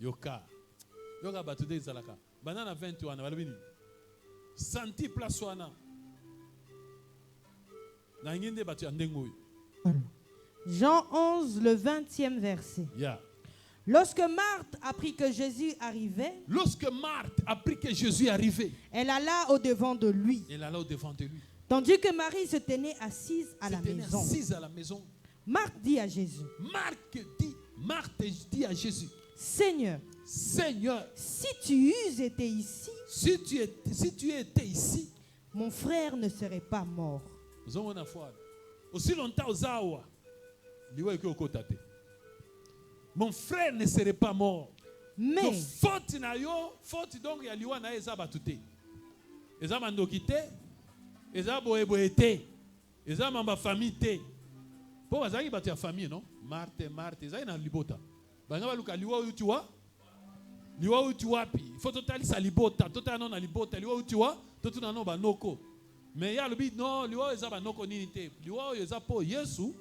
Yoka. Yoka batude izalaka. Banana 21 balobini. Santi place wana. Na ngende batu andengoy. Jean 11, le 20e verset. Yeah. Lorsque Marthe apprit que Jésus arrivait, elle alla au-devant de lui. Tandis que Marie se tenait assise à la maison. Marthe dit à Jésus, Seigneur, si tu eusses été ici, si tu étais ici, mon frère ne serait pas mort. Aussi longtemps aux awa, mon frère ne serait pas mort. Mais donc, faute na yo, faute donc ya liwa na eza batute. Eza mandokite, eza boeboete, eza mamba famille te. Po bazaki batu ya famille non? Marthe, eza na libota. Banga baluka liwa utiwa. Liwa utiwapi. Faut totali sa libota, totali na libota, liwa utiwa, totuna no banoko. Mais ya lobi non, liwa eza banoko nini te. Liwa eza po Yesu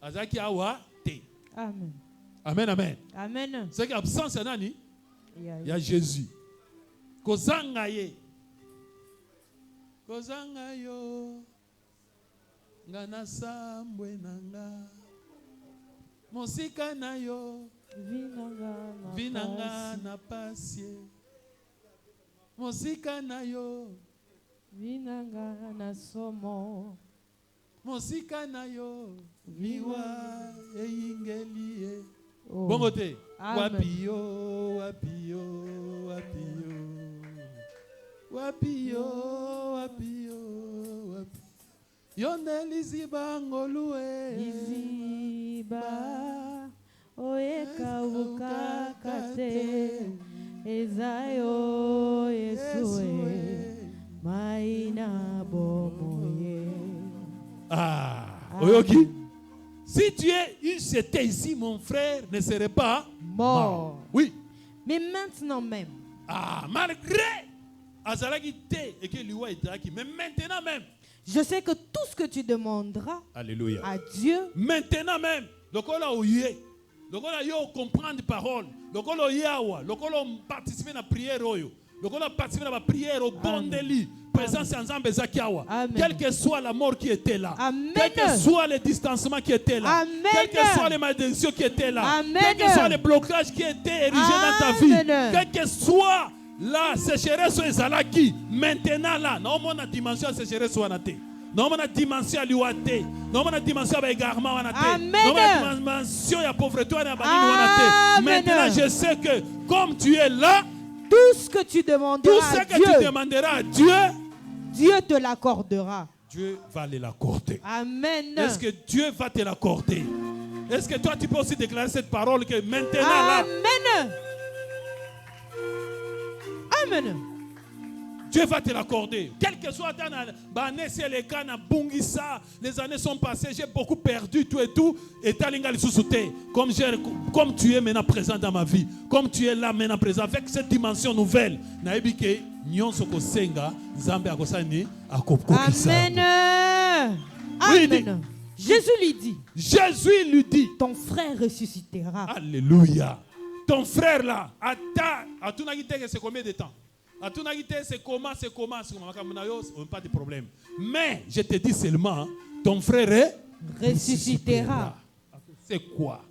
azaki awa te. Amen. Amen, amen. Amen. C'est qu'absence nani? Il y a Jésus. Kozanga ye. Kozanga yo. Ngana sambwe nanga. Mosika na yo. Vinanga na pasye. Mosika na yo. Vinanga na somo. Mosika na yo. Viwa eyingelie. Oh. Bon côté. Wapio, wapio, wapio. Wapio, wapio, wapio. Yonde liziba ngolue. Liziba. Oeka ukakate. Ezayo Yesue. Maina bomoye. Ah. Oyoki. Si tu étais ici, mon frère ne serait pas mort. Oui. Mais maintenant même. Ah, malgré Azalagite et que lui était mais maintenant même. Je sais que tout ce que tu demanderas Alléluia. À Dieu. Maintenant même. Donc on a ouïe. Donc on a eu comprendre parole. Donc on a eu participer à la prière. Donc on a participé à la prière au bon délit. Présence ensemble Zakiawa. Quelle que soit la mort qui était là. Amen. Quel que soit le distancement qui était là. Amen. Quelles que soient les malédictions qui étaient là. Amen. Quel que soit les blocages qui étaient érigés dans ta vie. Quel que soit la sécheresse ezalaki. Maintenant là. Non, mon dimension sécheresse wanate. Non, mon dimension liwate. Non, mon dimension égarement wanate. Non, mon dimension ya pauvreté wanate. Maintenant je sais que comme tu es là. Tout ce que tu demanderas à Dieu, Dieu te l'accordera. Dieu va l'accorder. Amen. Est-ce que Dieu va te l'accorder? Est-ce que toi tu peux aussi déclarer cette parole que maintenant là? Amen. Amen. Dieu va te l'accorder. Quel que soit les années sont passées, j'ai beaucoup perdu tout et tout. Et comme tu es maintenant présent dans ma vie, comme tu es là maintenant présent avec cette dimension nouvelle, Amen. Amen. Jésus lui dit, ton frère ressuscitera. Alléluia. Ton frère là, c'est combien de temps? C'est comment, pas de problème. Mais je te dis seulement, ton frère ressuscitera. C'est quoi?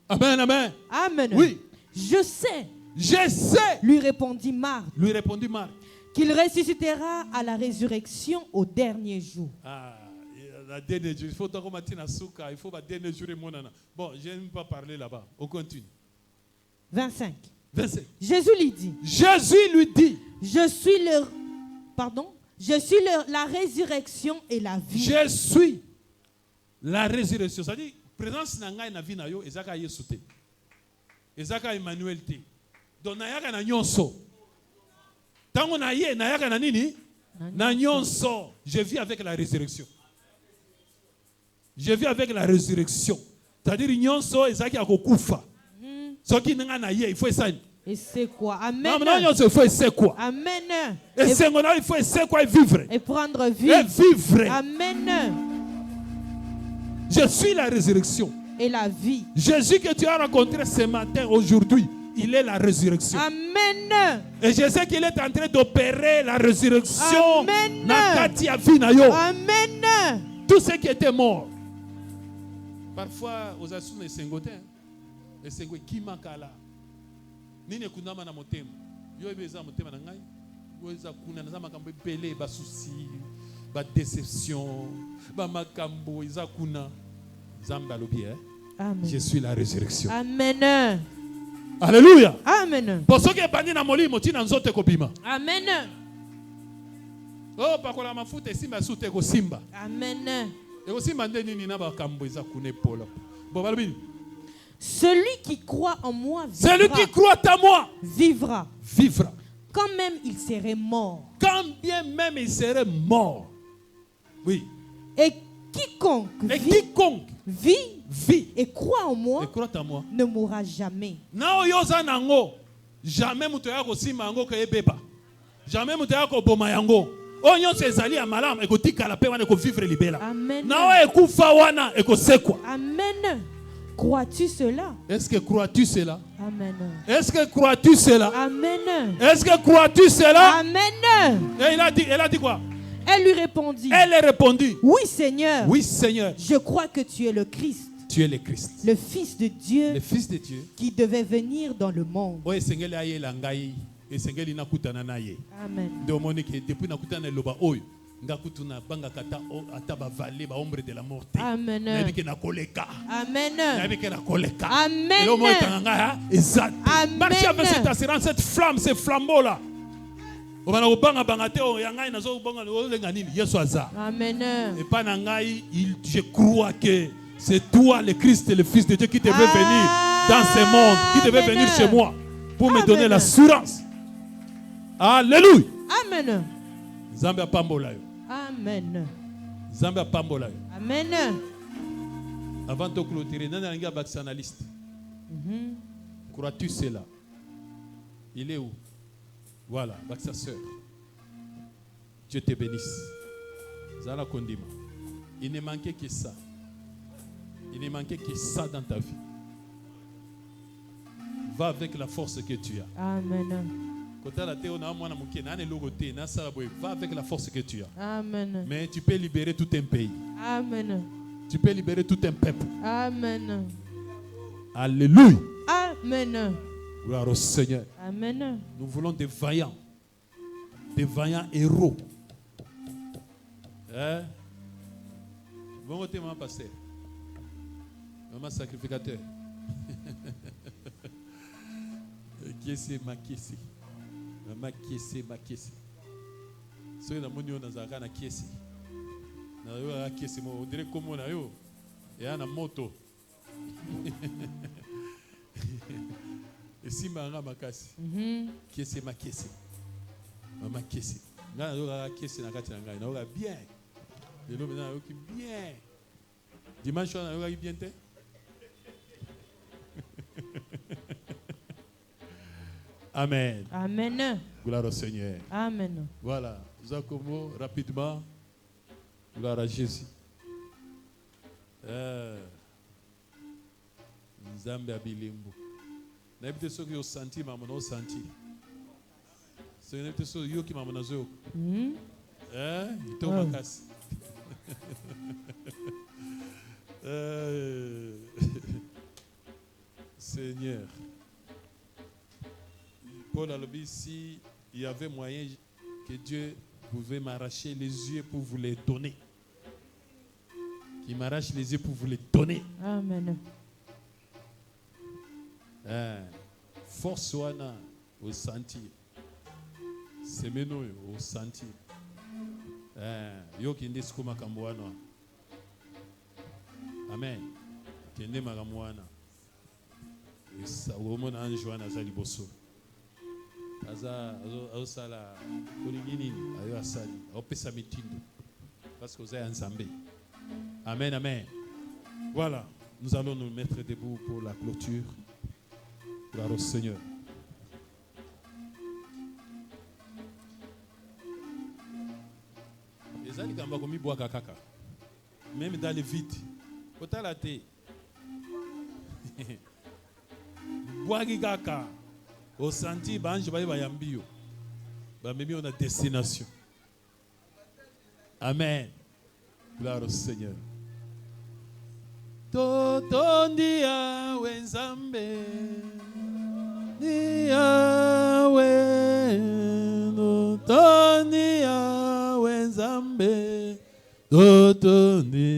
Amen, amen. Amen. Oui. Je sais. Lui répondit Marthe. Qu'il ressuscitera à la résurrection au dernier jour. Ah, la dernière jour. Il faut il faut dernier jour. Bon, je n'aime pas parler là-bas. On continue. 25. Jésus lui dit. Je suis la résurrection et la vie. Je suis la résurrection. C'est-à-dire, présence na na vie na yo ezaka Yesu te. Ezaka Emmanuel te. Donc na yaka na nyonso. Tango na ye na yaka na nini? Na nyonso. Je vis avec la résurrection. Je vis avec la résurrection. C'est-à-dire nyonso ezaki akokufa. Ce qui n'a pas il faut essayer. Et c'est quoi? Amen. Non, il faut essayer quoi? Amen. Et c'est quoi? Il faut essayer quoi? Vivre. Et prendre vie. Et vivre. Amen. Je suis la résurrection et la vie. Jésus que tu as rencontré ce matin, aujourd'hui, il est la résurrection. Amen. Et je sais qu'il est en train d'opérer la résurrection. Amen. Amen. Tout ce qui était mort. Parfois, aux assous les sengotés, les sengotés qui manquent là. Nini kunama na motema. Yo ebeza motema na ngai. Yo eza kuna na makambo ebele ba souci, ba déception, ba makambo eza kuna. Zamba lobi Amen. Je suis la résurrection. Amen. Alléluia. Amen. Pour ceux qui sont bandi na molimo tina nzote kobima. Amen. Oh pakola mafuta simba sute ko simba. Amen. Et aussi mandé nini na ba kambo eza kuna polo. Bon balobi. Celui qui croit en moi vivra. Celui qui croit en moi vivra. Vivra. Quand même il serait mort. Quand bien même il serait mort. Oui. Et quiconque vit et croit en moi ne mourra jamais. Jamais mutoya ko sima yango ko ebeba. Jamais mutoya ko boma yango. Onyo sezali ya malamu ekotika pe wana ko vivre libela. Amen. Na ekufa wana ekosekwa. Amen. Crois-tu cela? Est-ce que crois-tu cela? Amen. Est-ce que crois-tu cela? Amen. Est-ce que crois-tu cela? Amen. Et elle a dit quoi? Elle lui répondit. Elle a répondu. Oui, Seigneur. Oui, Seigneur. Je crois que tu es le Christ. Tu es le Christ. Le Fils de Dieu. Le Fils de Dieu. Qui devait venir dans le monde. Oui, Seigneur, et Seigneur, il n'a pas Amen. Depuis nakutana loba oyo. Ngakutuna banga kata ataba vallée ba ombre de la mort. Amen. Nabike na koleka. Amen. Nabike na koleka. Amen. Le mot tanga exact. Marchez avec cette assurance, cette flamme, ce flambeau là. Obana obanga banga te o yangai nazo banga o lenga nini Yesu aza. Amen. Et pas nangai, je crois que c'est toi le Christ, le Fils de Dieu qui devait venir dans ce monde, qui devait venir chez moi pour me donner l'assurance. Alléluia. Amen. Zambia pambola yo. Amen. Zambia pambola yo. Amen. Avant de clôturer, nana nga vaccinaliste. Crois-tu cela? Il est où? Voilà, vaccinateur. Dieu te bénisse. Zala kondima. Il ne manquait que ça. Il ne manquait que ça dans ta vie. Va avec la force que tu as. Amen. Va avec la force que tu as. Amen. Mais tu peux libérer tout un pays. Amen. Tu peux libérer tout un peuple. Amen. Alléluia. Amen. Gloire au Seigneur. Amen. Nous voulons des vaillants héros. Bon côté, maman pasteur. Maman sacrificateur. Qui est ma kiesi? Maman kiesi, ma kiesi. Soyez la monnaie dans un na kiesi. Na yo la kiesi mo on dirait comme on a yo. Et a na moto. Et si ma nga makasi. Kiesi ma kiesi. Maman kiesi. Na yo la kiesi na kati na ngai. Na yo la bien. Et l'homme na yo qui bien. Dimanche na yo la bien te. Amen. Amen. Gloire au Seigneur. Amen. Voilà. Zakomo, rapidement. Gloire à Jésus. Nzambe abilimbo. N'habite ceux qui ont senti, maman ont senti. C'est n'habite ceux qui ont maman zo. Il tombe en casse. Seigneur. Paul a dit, si il y avait moyen que Dieu pouvait m'arracher les yeux pour vous les donner. Qu'il m'arrache les yeux pour vous les donner. Amen. Force wana au sentir. Semeno au sentir. Yo kinde skuma kamwana. Amen. Kinde makamwana. Isa womona anjwana za liboso. Azosala kolingini ayo asali opesa mitindo parce que vous êtes ensemble. Amen, amen. Voilà, nous allons nous mettre debout pour la clôture. Gloire au Seigneur. Ezali kamba komi boaka kaka. Même dans les vides. Otalate Boagi kaka. Au senti, banj baye bayambio. Bamemi on a destination. Amen. Gloire au Seigneur. Totondia wenzambe. Niawe. Totondia wenzambe. Totondia